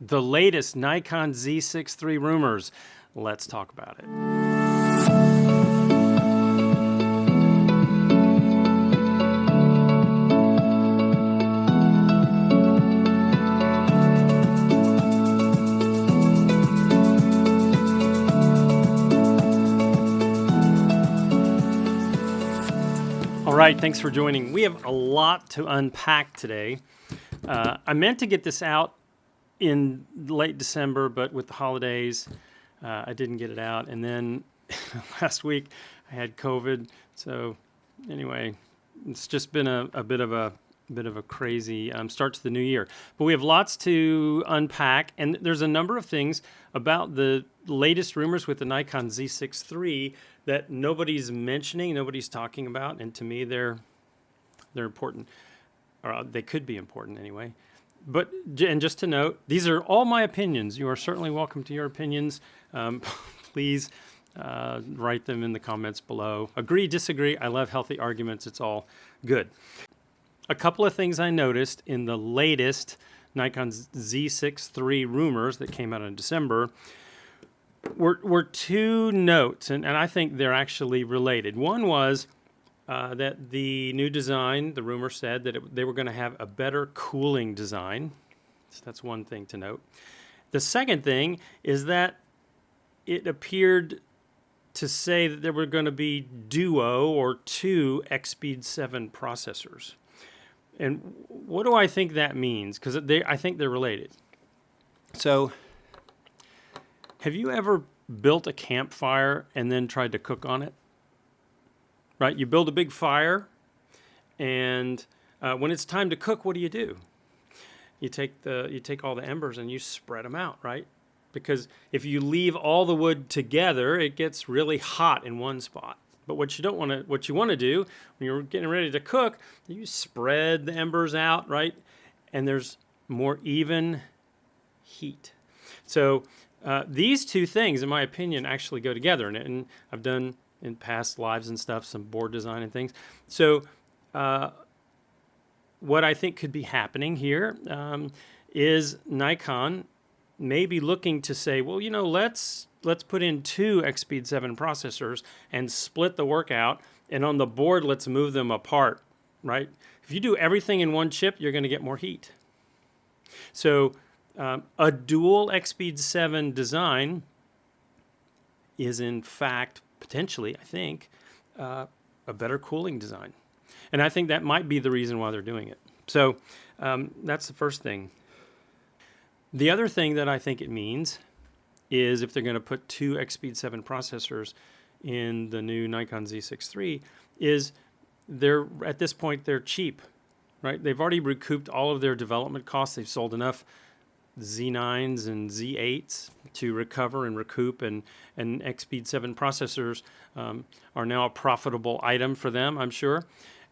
the latest Nikon Z6III rumors. Let's talk about it. All right, thanks for joining. We have a lot to unpack today. I meant to get this out in late December, but with the holidays, I didn't get it out. And then last week I had COVID. So anyway, it's just been a bit of a crazy start to the new year. But we have lots to unpack, and there's a number of things about the latest rumors with the Nikon Z6III that nobody's mentioning, nobody's talking about, and to me they're important, or they could be important anyway. But, and just to note, these are all my opinions. You are certainly welcome to your opinions. Please write them in the comments below. Agree, disagree. I love healthy arguments. It's all good. A couple of things I noticed in the latest Nikon Z6III rumors that came out in December were two notes, and I think they're actually related. One was that the new design, the rumor said that they were going to have a better cooling design. So that's one thing to note. The second thing is that it appeared to say that there were going to be duo or two X-Speed 7 processors. And what do I think that means? Because I think they're related. So, have you ever built a campfire and then tried to cook on it? Right? You build a big fire, and when it's time to cook, what do? You take all the embers and you spread them out, right? Because if you leave all the wood together, it gets really hot in one spot. But what you want to do when you're getting ready to cook, you spread the embers out, right? And there's more even heat. So these two things, in my opinion, actually go together. And I've done in past lives and stuff some board design and things. So what I think could be happening here is Nikon may be looking to say, well, you know, let's put in two X-Speed 7 processors and split the work out, and on the board, let's move them apart, right? If you do everything in one chip, you're going to get more heat. So a dual X-Speed 7 design is, in fact, potentially, I think, a better cooling design. And I think that might be the reason why they're doing it. So that's the first thing. The other thing that I think it means is if they're going to put two X-Speed 7 processors in the new Nikon Z6III, is at this point they're cheap, right? They've already recouped all of their development costs. They've sold enough Z9s and Z8s to recover and recoup, and X-Speed 7 processors are now a profitable item for them, I'm sure,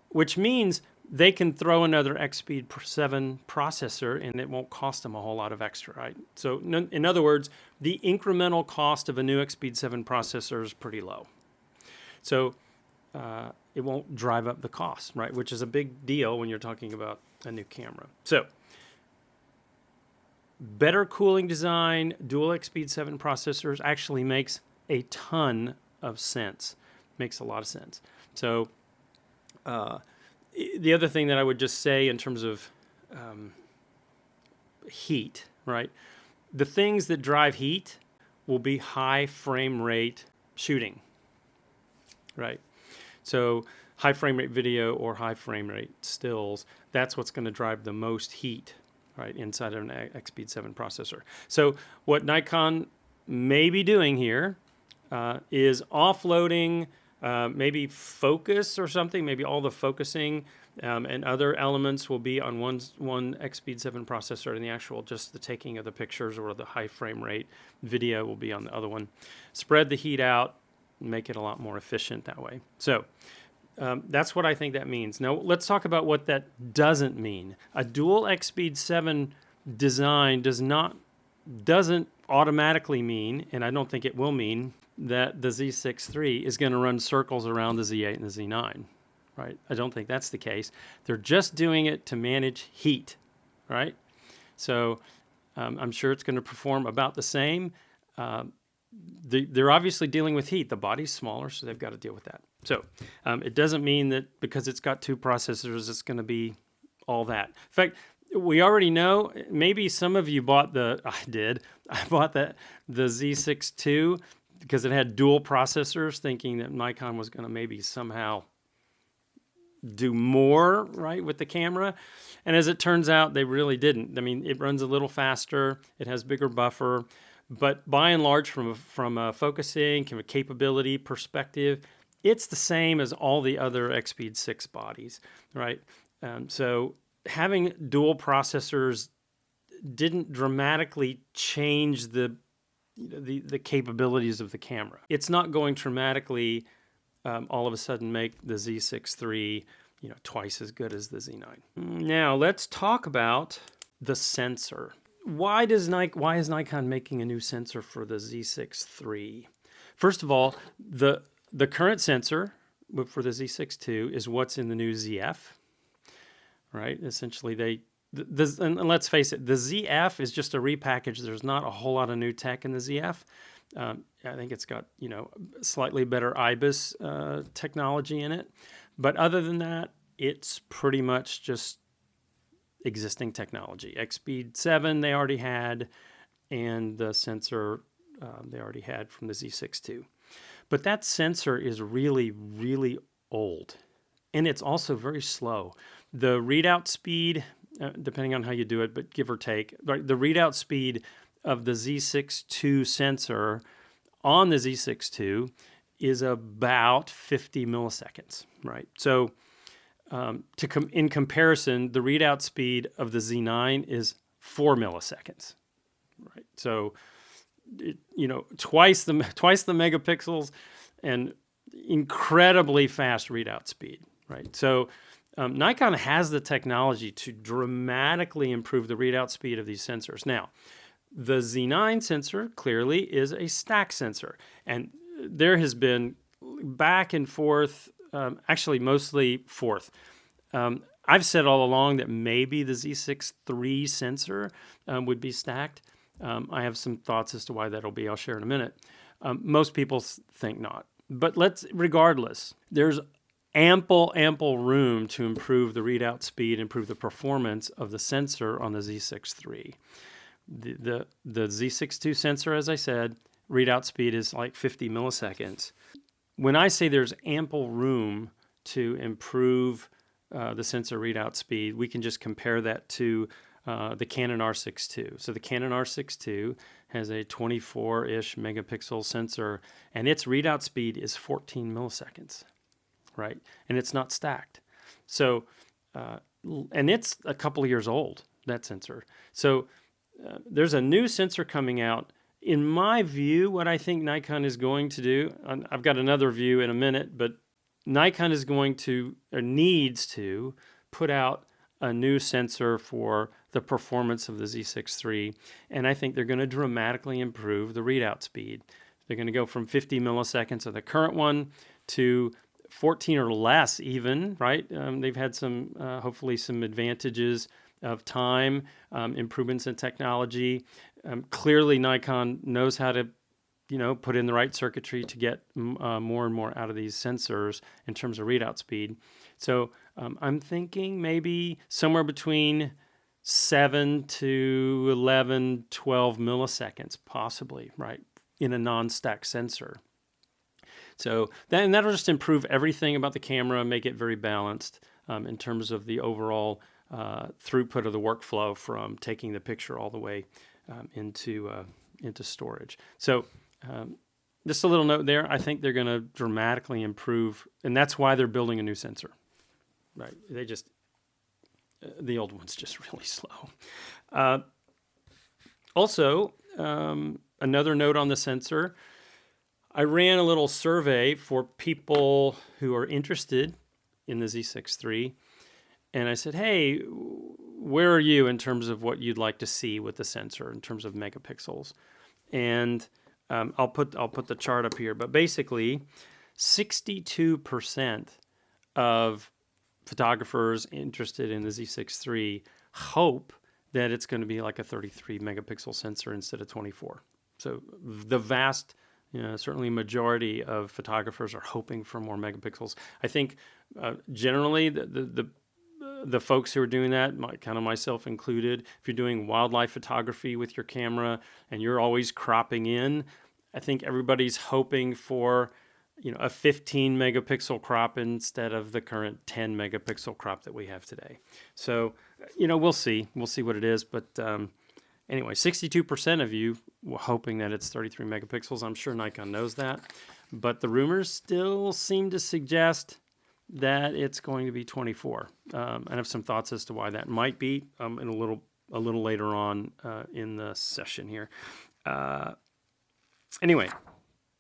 which means they can throw another X-Speed 7 processor and it won't cost them a whole lot of extra, right? So in other words, the incremental cost of a new X-Speed 7 processor is pretty low. So it won't drive up the cost, right? Which is a big deal when you're talking about a new camera. So better cooling design, dual X-Speed 7 processors actually makes a ton of sense. Makes a lot of sense. So the other thing that I would just say in terms of heat, right? The things that drive heat will be high frame rate shooting, right? So high frame rate video or high frame rate stills, that's what's going to drive the most heat, right, inside of an X-Speed 7 processor. So what Nikon may be doing here is offloading maybe focus or something. Maybe all the focusing and other elements will be on one X-Speed 7 processor, and the actual just the taking of the pictures or the high frame rate video will be on the other one. Spread the heat out, make it a lot more efficient that way. So that's what I think that means. Now let's talk about what that doesn't mean. A dual X-Speed 7 design doesn't automatically mean, and I don't think it will mean, that the Z6III is going to run circles around the Z8 and the Z9, right? I don't think that's the case. They're just doing it to manage heat, right? So I'm sure it's going to perform about the same. They're obviously dealing with heat. The body's smaller, so they've got to deal with that. So it doesn't mean that because it's got 2 processors, it's going to be all that. In fact, we already know, maybe some of you bought I bought the Z6II because it had dual processors, thinking that Nikon was going to maybe somehow do more, right, with the camera. And as it turns out, they really didn't. I mean, it runs a little faster, it has bigger buffer, but by and large, from a focusing, from a capability perspective, it's the same as all the other Xpeed 6 bodies, right? So having dual processors didn't dramatically change the capabilities of the camera. It's not going to dramatically all of a sudden make the Z6III twice as good as the Z9. Now let's talk about the sensor. Why is Nikon making a new sensor for the Z6III? First of all, the current sensor for the Z6II is what's in the new ZF, right? Essentially, and let's face it, the ZF is just a repackage. There's not a whole lot of new tech in the ZF. I think it's got slightly better IBIS technology in it, but other than that, it's pretty much just existing technology. Xpeed 7 they already had, and the sensor they already had from the Z6II. But that sensor is really, really old, and it's also very slow. The readout speed, depending on how you do it, but give or take, the readout speed of the Z6II sensor on the Z6II is about 50 milliseconds, right? So in comparison, the readout speed of the Z9 is 4 milliseconds, right? So twice the megapixels and incredibly fast readout speed, right? So Nikon has the technology to dramatically improve the readout speed of these sensors. Now, the Z9 sensor clearly is a stack sensor, and there has been back and forth, actually mostly forth. I've said all along that maybe the Z6III sensor would be stacked. I have some thoughts as to why that'll be. I'll share in a minute. Most people think not. But regardless, there's ample room to improve the readout speed, improve the performance of the sensor on the Z6III. The Z6II sensor, as I said, readout speed is like 50 milliseconds. When I say there's ample room to improve the sensor readout speed, we can just compare that to the Canon R6II. So the Canon R6II has a 24-ish megapixel sensor, and its readout speed is 14 milliseconds, right? And it's not stacked. So, and it's a couple of years old, that sensor. So there's a new sensor coming out. In my view, what I think Nikon is going to do, I've got another view in a minute, but Nikon is going to, or needs to, put out a new sensor for the performance of the Z6III, and I think they're going to dramatically improve the readout speed. They're going to go from 50 milliseconds of the current one to 14 or less even, right? They've had some, hopefully some advantages of time, improvements in technology. Clearly Nikon knows how to put in the right circuitry to get more and more out of these sensors in terms of readout speed. So I'm thinking maybe somewhere between 7 to 11, 12 milliseconds, possibly, right, in a non-stacked sensor. So that'll just improve everything about the camera, make it very balanced in terms of the overall throughput of the workflow from taking the picture all the way into storage. So just a little note there. I think they're going to dramatically improve, and that's why they're building a new sensor. Right? The old one's just really slow. Also, another note on the sensor. I ran a little survey for people who are interested in the Z6III, and I said, hey, where are you in terms of what you'd like to see with the sensor in terms of megapixels? And I'll put the chart up here, but basically 62% of photographers interested in the Z6III hope that it's going to be like a 33 megapixel sensor instead of 24. So the vast, certainly majority of photographers are hoping for more megapixels. I think generally the folks who are doing that, kind of myself included, if you're doing wildlife photography with your camera and you're always cropping in, I think everybody's hoping for a 15 megapixel crop instead of the current 10 megapixel crop that we have today. So, we'll see. We'll see what it is. But anyway, 62% of you were hoping that it's 33 megapixels. I'm sure Nikon knows that. But the rumors still seem to suggest that it's going to be 24. I have some thoughts as to why that might be in a little later on in the session here. Anyway,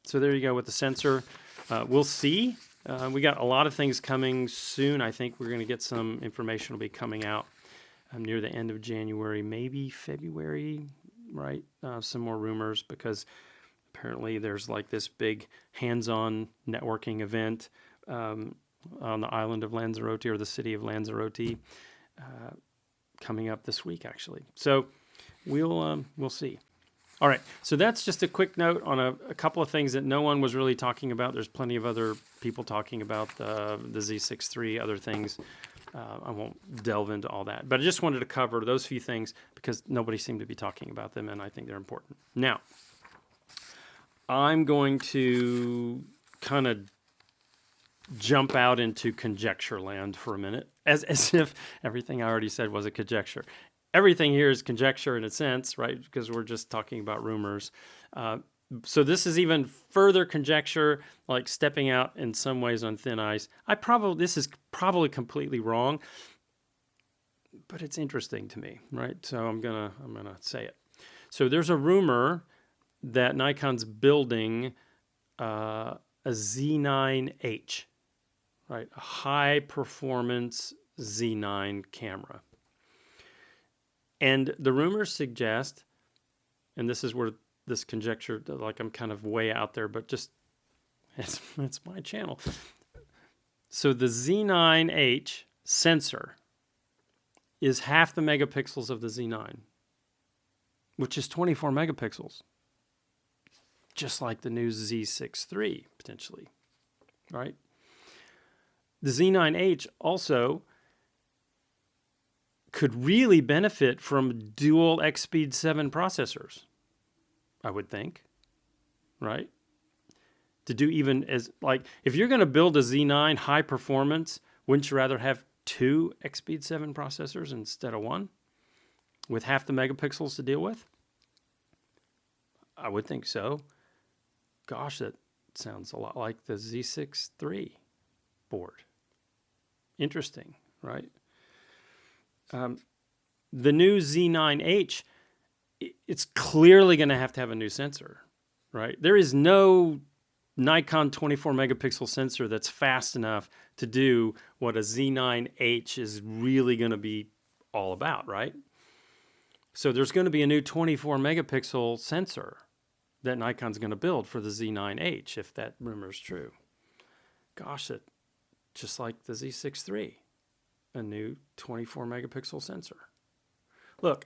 so there you go with the sensor. We'll see. We got a lot of things coming soon. I think we're going to get some information will be coming out near the end of January, maybe February, right? Some more rumors because apparently there's like this big hands-on networking event on the island of Lanzarote or the city of Lanzarote coming up this week, actually. So we'll see. All right, so that's just a quick note on a couple of things that no one was really talking about. There's plenty of other people talking about the Z6III, other things. I won't delve into all that. But I just wanted to cover those few things because nobody seemed to be talking about them, and I think they're important. Now, I'm going to kind of jump out into conjecture land for a minute, as if everything I already said was a conjecture. Everything here is conjecture in a sense, right? Because we're just talking about rumors. So this is even further conjecture, like stepping out in some ways on thin ice. This is probably completely wrong, but it's interesting to me, right? So I'm gonna say it. So there's a rumor that Nikon's building a Z9H, right? A high performance Z9 camera. And the rumors suggest, and this is where this conjecture, like I'm kind of way out there, but just, it's my channel. So the Z9H sensor is half the megapixels of the Z9, which is 24 megapixels, just like the new Z6III, potentially, right? The Z9H also could really benefit from dual X-Speed 7 processors, I would think, right? To do even as, like, if you're going to build a Z9 high performance, wouldn't you rather have 2 X-Speed 7 processors instead of 1 with half the megapixels to deal with? I would think so. Gosh, that sounds a lot like the Z6III board. Interesting, right? The new Z9H, it's clearly going to have a new sensor, right? There is no Nikon 24 megapixel sensor that's fast enough to do what a Z9H is really going to be all about, right? So there's going to be a new 24 megapixel sensor that Nikon's going to build for the Z9H, if that rumor is true. Gosh, it just like the Z6III. A new 24 megapixel sensor. Look,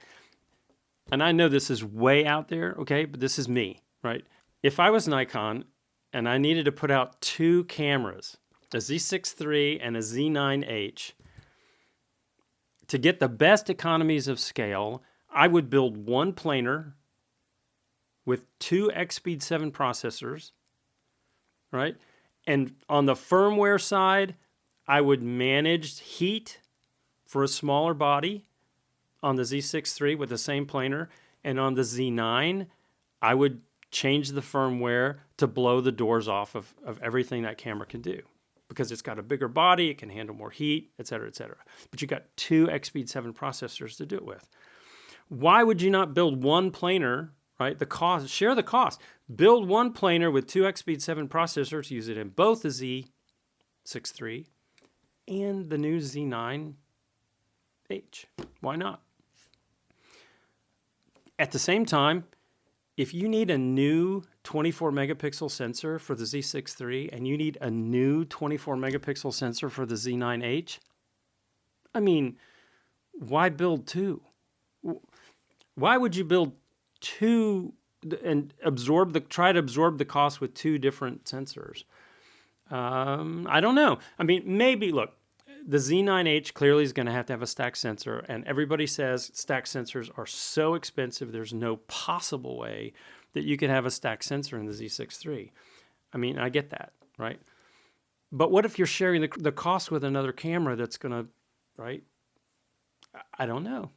and I know this is way out there, okay, but this is me, right? If I was Nikon and I needed to put out 2 cameras, a Z6III and a Z9H, to get the best economies of scale, I would build one planar with 2 X-Speed 7 processors, right? And on the firmware side, I would manage heat for a smaller body on the Z6III with the same planar. And on the Z9, I would change the firmware to blow the doors off of everything that camera can do. Because it's got a bigger body, it can handle more heat, et cetera, et cetera. But you got 2 X-Speed 7 processors to do it with. Why would you not build one planar, right? The cost, share the cost. Build one planar with 2 X-Speed 7 processors, use it in both the Z6III and the new Z9H. Why not? At the same time, if you need a new 24 megapixel sensor for the Z6III and you need a new 24 megapixel sensor for the Z9H, I mean, why build 2? Why would you build two and try to absorb the cost with two different sensors? I don't know. I mean, maybe look, the Z9H clearly is going to have a stack sensor, and everybody says stack sensors are so expensive. There's no possible way that you could have a stack sensor in the Z6III. I mean, I get that, right? But what if you're sharing the cost with another camera that's going to, right? I don't know.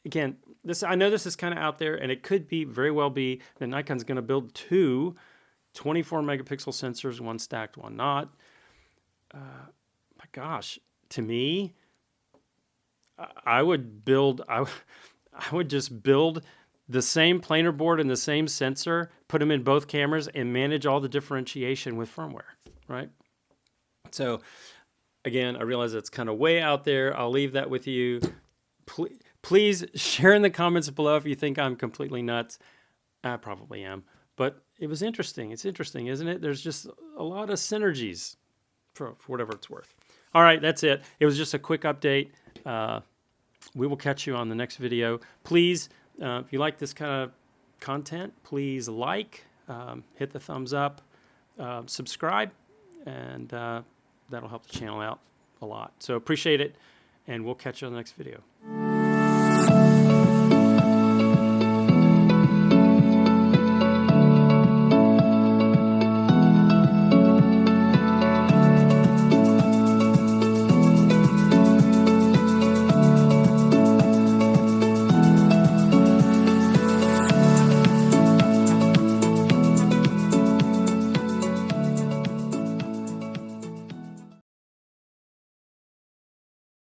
Again, I know this is kind of out there, and it could very well be that Nikon's going to build two 24 megapixel sensors, one stacked, one not. My gosh, to me, I would just build the same planar board and the same sensor, put them in both cameras, and manage all the differentiation with firmware, right? So, again, I realize that's kind of way out there. I'll leave that with you. Please share in the comments below if you think I'm completely nuts. I probably am. But it was interesting. It's interesting, isn't it? There's just a lot of synergies for whatever it's worth. All right, that's it. It was just a quick update. We will catch you on the next video. Please, if you like this kind of content, please hit the thumbs up, subscribe, and that'll help the channel out a lot. So appreciate it, and we'll catch you on the next video.